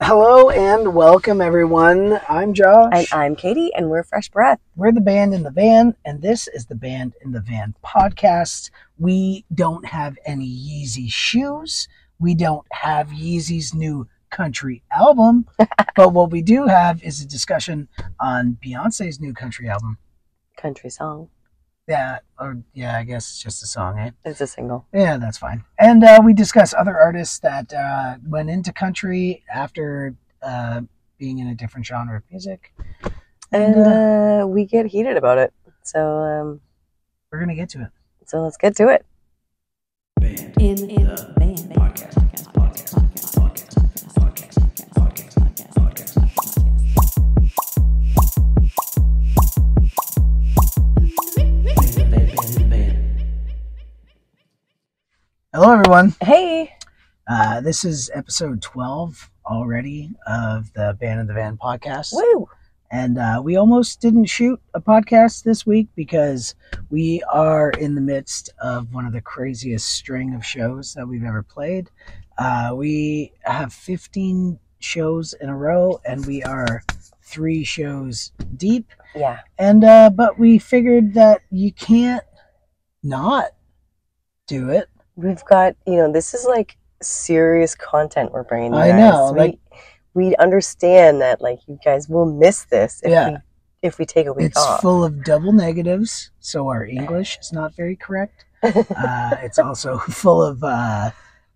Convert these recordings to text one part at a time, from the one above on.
Hello and welcome, everyone. I'm Josh. And I'm Katie, and we're Fresh Breath. We're the Band in the Van, and this is the Band in the Van podcast. We don't have any Yeezy shoes. We don't have Yeezy's new country album. But what we do have is a discussion on Beyonce's new country album. Country song. I guess it's just a song, eh? It's a single. Yeah, that's fine. And we discuss other artists that went into country after being in a different genre of music. And we get heated about it. So we're going to get to it. So let's get to it. Band in the Van podcast. Hello, everyone. Hey. This is episode 12 already of the Band in the Van podcast. Woo. And we almost didn't shoot a podcast this week because we are in the midst of one of the craziest string of shows that we've ever played. We have 15 shows in a row, and we are 3 shows deep. Yeah. And but we figured that you can't not do it. We've got, this is like serious content we're bringing you I guys. know. We understand that, you guys will miss this if we take a week off. It's full of double negatives, so our English is not very correct. It's also full of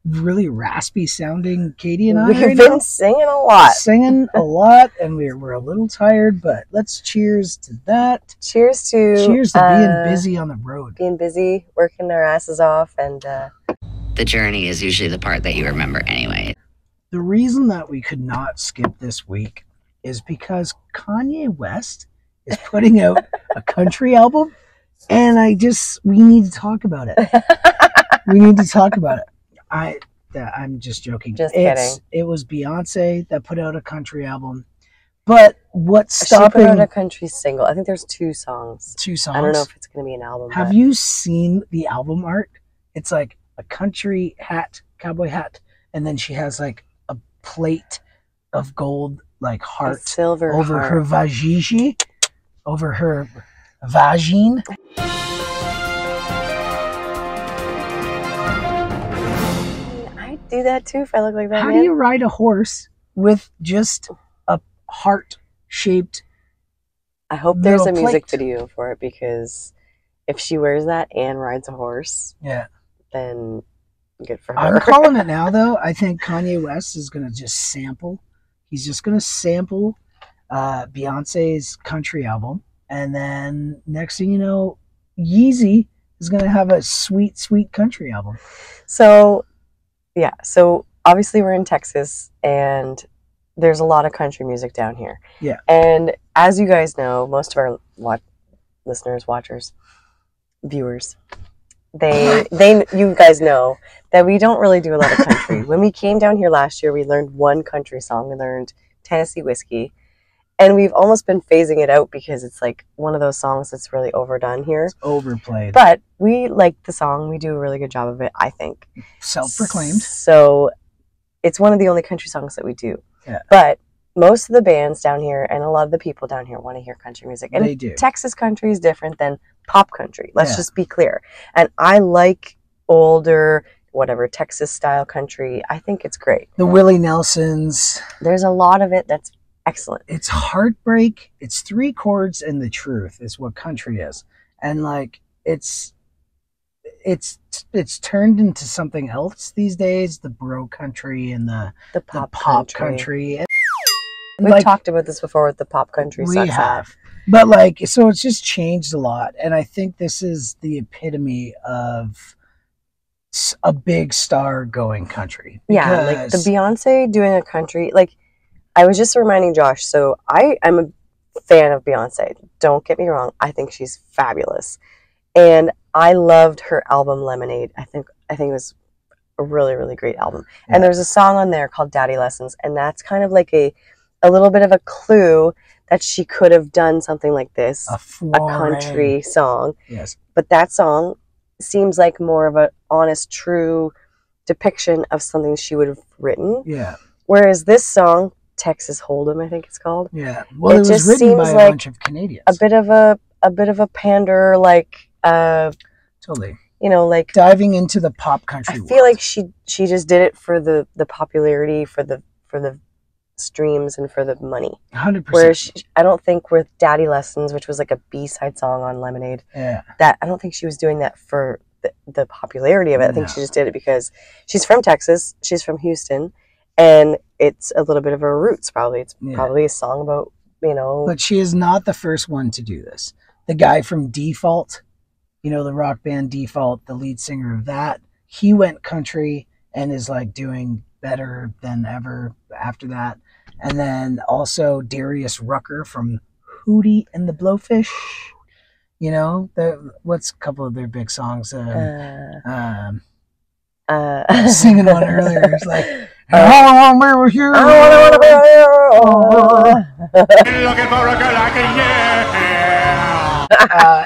really raspy sounding Katie and I. We've been singing a lot. And we're a little tired, but let's cheers to that. Cheers to being busy on the road. Being busy, working our asses off, and the journey is usually the part that you remember anyway. The reason that we could not skip this week is because Kanye West is putting out a country album, and we need to talk about it. I'm just joking. Just kidding. It was Beyonce that put out a country album, but what's stopping? She put out a country single. I think there's 2 songs. 2 songs. I don't know if it's going to be an album. Have you seen the album art? It's like a country hat, cowboy hat, and then she has like a plate of gold, like heart, silver over heart. her vagine, over her vagine. I'd do that too if I look like that. How man. do you ride a horse with just a heart-shaped? I hope there's a little music plate? video for it, because if she wears that and rides a horse, Yeah. then good for her. I'm calling it now, though. I think Kanye West is going to just sample. He's just going to sample Beyonce's country album. And then next thing you know, Yeezy is going to have a sweet, sweet country album. So obviously we're in Texas, and there's a lot of country music down here. Yeah. And as you guys know, most of our listeners, watchers, viewers, you guys know that we don't really do a lot of country. When we came down here last year, we learned one country song. We learned Tennessee Whiskey, and we've almost been phasing it out because it's like one of those songs that's really overdone here. It's overplayed. But we like the song. We do a really good job of it, I think. Self-proclaimed. So it's one of the only country songs that we do. Yeah. But most of the bands down here and a lot of the people down here want to hear country music. And They do. Texas country is different than pop country. Let's just be clear. And I like older, Texas style country. I think it's great. The Willie Nelsons. There's a lot of it that's excellent. It's heartbreak. It's 3 chords and the truth is what country is. And it's turned into something else these days. The bro country and the pop country. We've talked about this before with the pop country. We have. But so it's just changed a lot. And I think this is the epitome of a big star going country. Yeah, like the Beyonce doing a country. I was just reminding Josh, so I am a fan of Beyonce. Don't get me wrong. I think she's fabulous. And I loved her album Lemonade. I think it was a really, really great album. Yeah. And there's a song on there called Daddy Lessons, and that's kind of like a little bit of a clue that she could have done something like this, a country song. Yes. But that song seems like more of an honest, true depiction of something she would have written. Yeah. Whereas this song, Texas Hold'em, I think it's called. Yeah. Well, it was just written by seems a like bunch of Canadians. a bit of a pander, like Totally. you know, like Diving into the pop country I world. feel like she just did it for the popularity, for the streams and for the money. 100%. Whereas I don't think with Daddy Lessons, which was like a B-side song on Lemonade, Yeah. that I don't think she was doing that for the popularity of it. I think No. she just did it because she's from Texas, she's from Houston, and it's a little bit of her roots. Probably it's probably a song about, you know. But she is not the first one to do this. The guy from Default, you know, the rock band Default, the lead singer of that, he went country and is like doing better than ever after that. And then also Darius Rucker from Hootie and the Blowfish. You know, what's a couple of their big songs? I was singing one earlier. It's like, how long we were here? Looking for a girl like a yeah.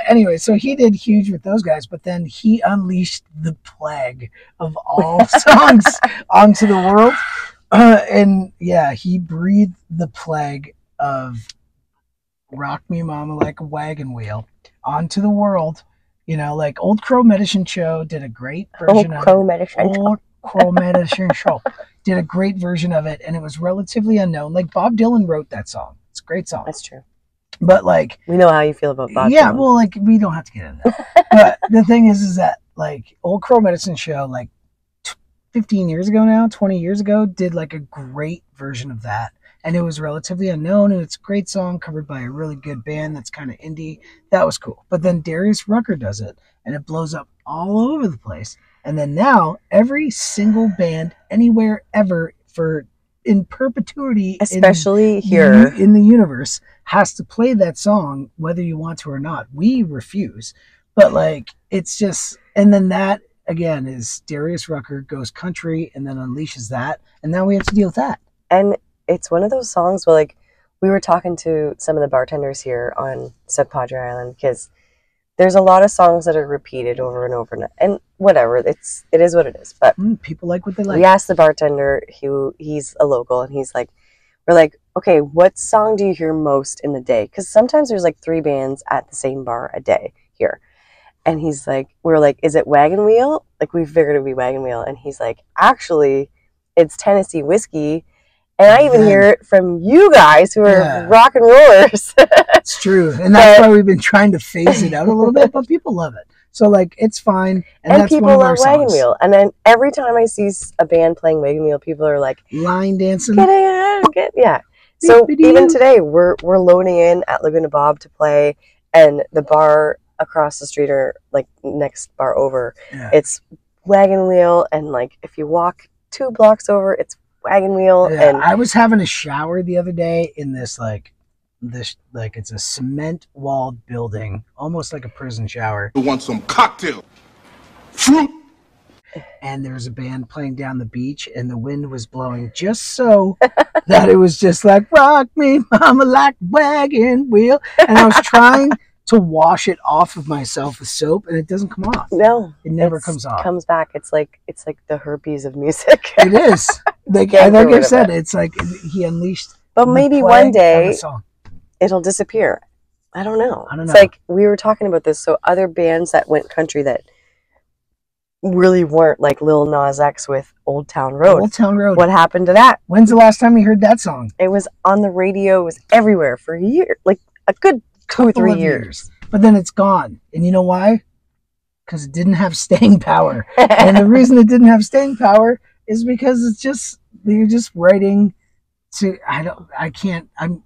Anyway, so he did huge with those guys, but then he unleashed the plague of all songs onto the world. And yeah, he breathed the plague of Rock Me Mama Like a Wagon Wheel onto the world. You know, like Old Crow Medicine Show did a great version of it. Old Crow Medicine Show did a great version of it, and it was relatively unknown. Like Bob Dylan wrote that song. It's a great song. That's true. But like, we know how you feel about Bob yeah, Dylan. well, like, we don't have to get into that. But the thing is that like Old Crow Medicine Show, like 15 years ago now, 20 years ago, did like a great version of that. And it was relatively unknown, and it's a great song covered by a really good band that's kind of indie. That was cool. But then Darius Rucker does it, and it blows up all over the place. And then now, every single band, anywhere, ever, in perpetuity, especially here in the universe, has to play that song, whether you want to or not. We refuse. But like, it's just, and then that, again, is Darius Rucker goes country and then unleashes that, and now we have to deal with that. And it's one of those songs where, like, we were talking to some of the bartenders here on Sub Padre Island, because there's a lot of songs that are repeated over and over, and whatever, it is what it is. But people like what they like. We asked the bartender, he's a local, and he's like, we're like, okay, what song do you hear most in the day? Because sometimes there's like 3 bands at the same bar a day here. And he's like, we're like, is it Wagon Wheel? Like, we figured it would be Wagon Wheel. And he's like, actually, it's Tennessee Whiskey. And I even hear it from you guys who are rock and rollers. It's true. And that's why we've been trying to phase it out a little bit, but people love it. So, like, it's fine. And that's people one of love our songs. Wagon Wheel. And then every time I see a band playing Wagon Wheel, people are like, line dancing. Yeah. So even today, we're loading in at Laguna Bob to play, and the bar across the street, or like next bar over, it's Wagon Wheel. And like, if you walk 2 blocks over, it's Wagon Wheel. Yeah, and I was having a shower the other day in this it's a cement walled building, almost like a prison shower. You want some cocktail fruit? And there was a band playing down the beach, and the wind was blowing just so that it was just like, rock me mama like wagon wheel. And I was trying to wash it off of myself with soap, and it doesn't come off. No, it never comes off. It comes back. It's like the herpes of music. It is. Like I said, it's like he unleashed. But maybe one day it'll disappear. I don't know. It's like we were talking about this. So other bands that went country that really weren't, like Lil Nas X with Old Town Road. Old Town Road. What happened to that? When's the last time you heard that song? It was on the radio. It was everywhere for a year, like a good 2 or 3 years. But then it's gone. And you know why? Because it didn't have staying power. And the reason it didn't have staying power is because you're just writing to, I'm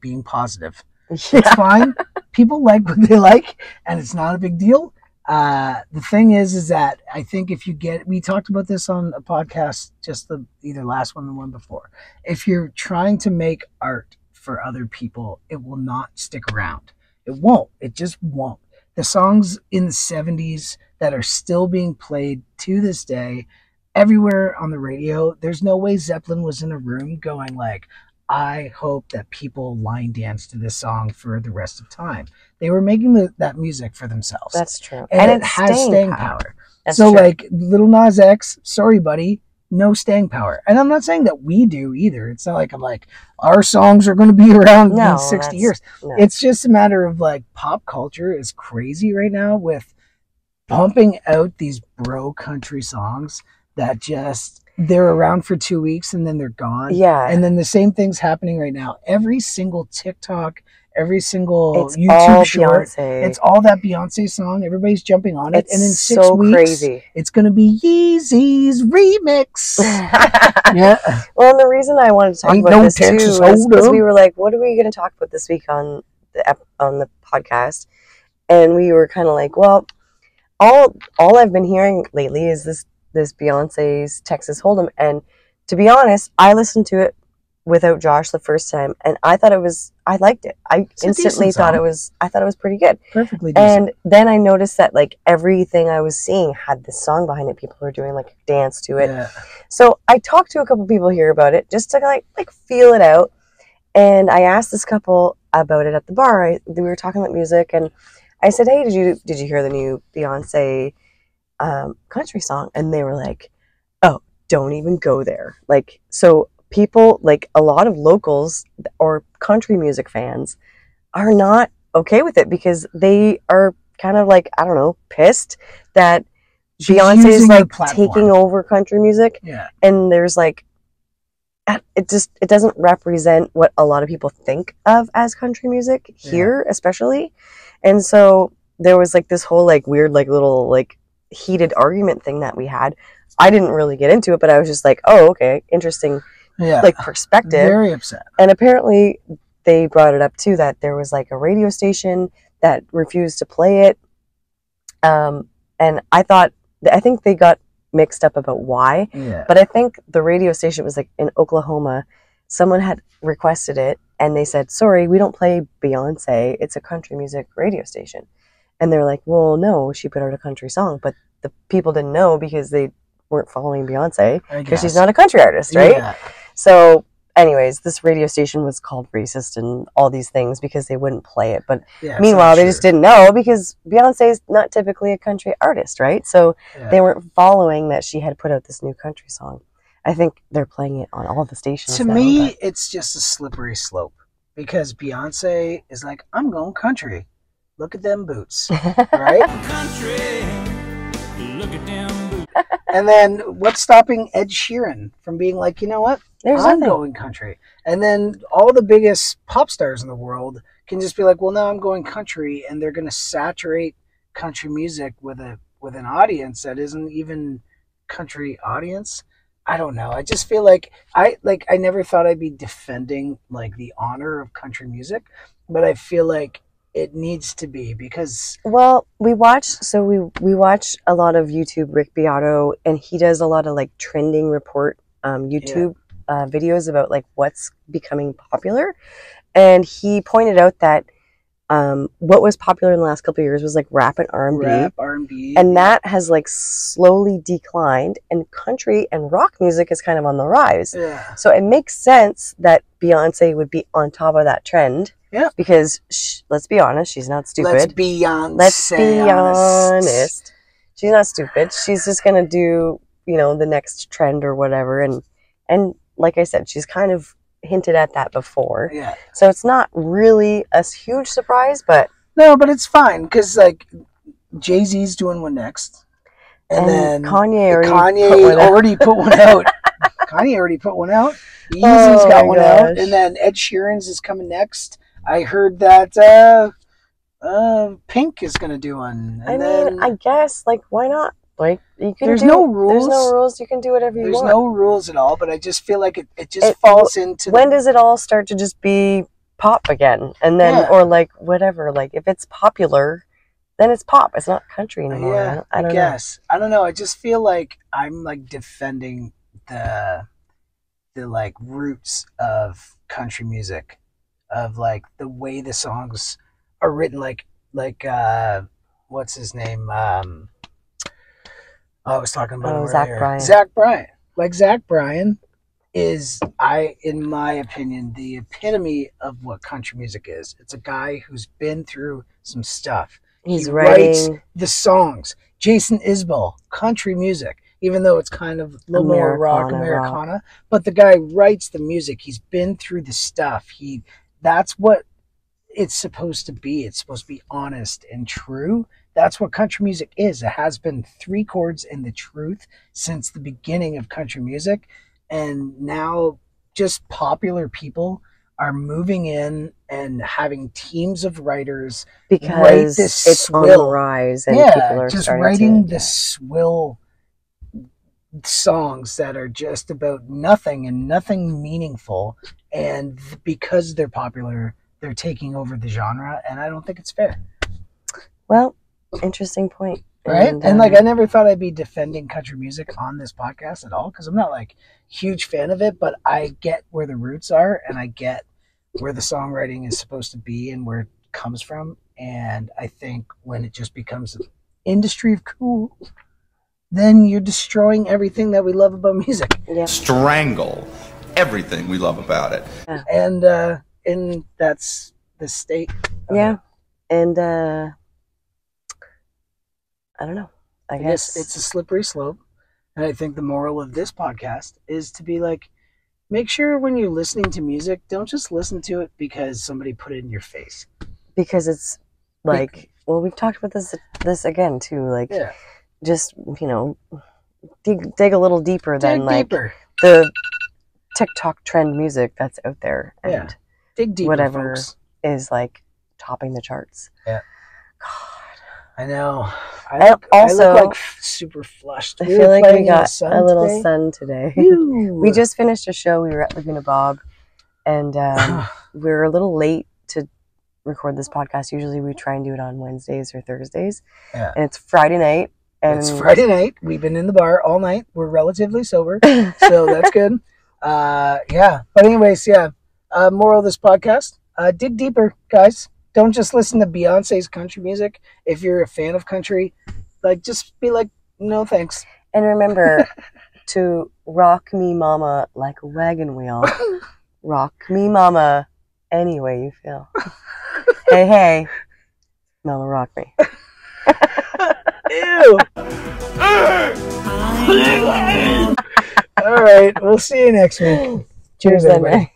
being positive. Yeah. It's fine. People like what they like, and it's not a big deal. The thing is that I think if you we talked about this on a podcast, just either last one or the one before. If you're trying to make art for other people, it will not stick around. It won't. It just won't. The songs in the 70s that are still being played to this day, everywhere on the radio, there's no way Zeppelin was in a room going like, I hope that people line dance to this song for the rest of time. They were making that music for themselves. That's true. And it has staying power. That's so true. like Lil Nas X, sorry buddy, no staying power. And I'm not saying that we do either. It's not like I'm like, our songs are going to be around in 60 years. No. It's just a matter of like pop culture is crazy right now with pumping out these bro country songs that just, they're around for 2 weeks and then they're gone. Yeah. And then the same thing's happening right now. Every single TikTok, every single It's YouTube all short, Beyonce. it's all that Beyonce song. Everybody's jumping on it. It's And in 6 so weeks, crazy. it's going to be Yeezy's remix. Yeah. Well, and the reason I wanted to talk Ain't about no this Texas too is because Hold'em. we were like, what are we going to talk about this week on the podcast? And we were kind of like, well, all I've been hearing lately is this Beyonce's Texas Hold'em, and to be honest, I listened to it without Josh the first time, and I liked it. I instantly thought it was pretty good. Perfectly decent. And then I noticed that like everything I was seeing had this song behind it. People were doing like a dance to it. Yeah. So I talked to a couple people here about it just to like feel it out. And I asked this couple about it at the bar. We were talking about music, and I said, "Hey, did you hear the new Beyonce country song?" And they were like, "Oh, don't even go there." Like, so people, like a lot of locals or country music fans, are not okay with it because they are kind of like, I don't know, pissed that Beyonce is like taking over country music. Yeah. And there's like, it doesn't represent what a lot of people think of as country music here, especially. And so there was like this whole like weird like little like heated argument thing that we had. I didn't really get into it, but I was just like, oh, okay, interesting, like perspective. Very upset. And apparently they brought it up too that there was like a radio station that refused to play it. And I think they got mixed up about why. Yeah. But I think the radio station was like in Oklahoma. Someone had requested it, and they said, "Sorry, we don't play Beyonce. It's a country music radio station." And they're like, "Well, no, she put out a country song," but the people didn't know because they weren't following Beyonce because she's not a country artist, right? Yeah. So, anyways, this radio station was called racist and all these things because they wouldn't play it. But meanwhile, they just didn't know because Beyonce is not typically a country artist, right? So they weren't following that she had put out this new country song. I think they're playing it on all the stations. To me, it's just a slippery slope because Beyonce is like, I'm going country. Look at them boots, right? Country, look at them boots. And then what's stopping Ed Sheeran from being like, you know what? I'm going country. And then all the biggest pop stars in the world can just be like, well, now I'm going country, and they're going to saturate country music with an audience that isn't even country audience. I don't know. I just feel like I never thought I'd be defending like the honor of country music, but I feel like it needs to be because we watch a lot of YouTube Rick Beato, and he does a lot of like trending report YouTube videos about like what's becoming popular, and he pointed out that what was popular in the last couple of years was like rap and R&B, and that has like slowly declined, and country and rock music is kind of on the rise. Yeah. So it makes sense that Beyonce would be on top of that trend. Yeah. Because let's be honest, she's not stupid. Let's be honest. She's not stupid. She's just gonna do, the next trend or whatever, and like I said, she's kind of hinted at that before. Yeah. So it's not really a huge surprise, but no, but it's fine because like Jay-Z's doing one next, and then Kanye already put one out. Kanye already put one out. Yeezy's got one out, and then Ed Sheeran's is coming next. I heard that Pink is gonna do one. I guess like why not? Like you can. There's no rules. There's no rules. You can do whatever you want. There's no rules at all. But I just feel like it just falls into. When does it all start to just be pop again? And then or like whatever. Like if it's popular, then it's pop. It's not country anymore. Yeah, I don't guess. I don't know. I just feel like I'm like defending the like roots of country music, of like the way the songs are written. Like what's his name? I was talking about Zach Bryan. Zach Bryan. Like Zach Bryan is, in my opinion, the epitome of what country music is. It's a guy who's been through some stuff. He writes the songs. Jason Isbell, country music. even though it's kind of a little more rock, Americana. But the guy writes the music. He's been through the stuff. That's what it's supposed to be. It's supposed to be honest and true. That's what country music is. It has been 3 chords in the truth since the beginning of country music. And now just popular people are moving in and having teams of writers write this it's on the rise, and people are just starting writing to, the swill songs that are just about nothing and nothing meaningful. And because they're popular, they're taking over the genre, and I don't think it's fair. Well, interesting point. Right? And like, I never thought I'd be defending country music on this podcast at all, because I'm not like huge fan of it, but I get where the roots are, and I get where the songwriting is supposed to be and where it comes from. And I think when it just becomes an industry of cool, then you're destroying everything that we love about music. Yeah. Strangle everything we love about it. Yeah. And that's the state. Yeah. And I don't know. I guess it's a slippery slope. And I think the moral of this podcast is to be like, make sure when you're listening to music, don't just listen to it because somebody put it in your face. Because it's like, well, we've talked about this again too. Like, just, you know, dig a little deeper than the TikTok trend music that's out there, and dig deeper, whatever folks. Is like topping the charts. Yeah. God, I know. I look like super flushed. I feel like we got a little sun today. We just finished a show. We were at Laguna Bob, and we were a little late to record this podcast. Usually we try and do it on Wednesdays or Thursdays. Yeah. And it's Friday night. And it's Friday night. We've been in the bar all night. We're relatively sober, so that's good. Yeah. But anyways, moral of this podcast, dig deeper, guys. Don't just listen to Beyonce's country music. If you're a fan of country, like, just be like, no thanks. And remember to rock me mama like a wagon wheel. Rock me mama any way you feel. Hey, hey. Mama, rock me. Ew. All right. We'll see you next week. Cheers, everybody.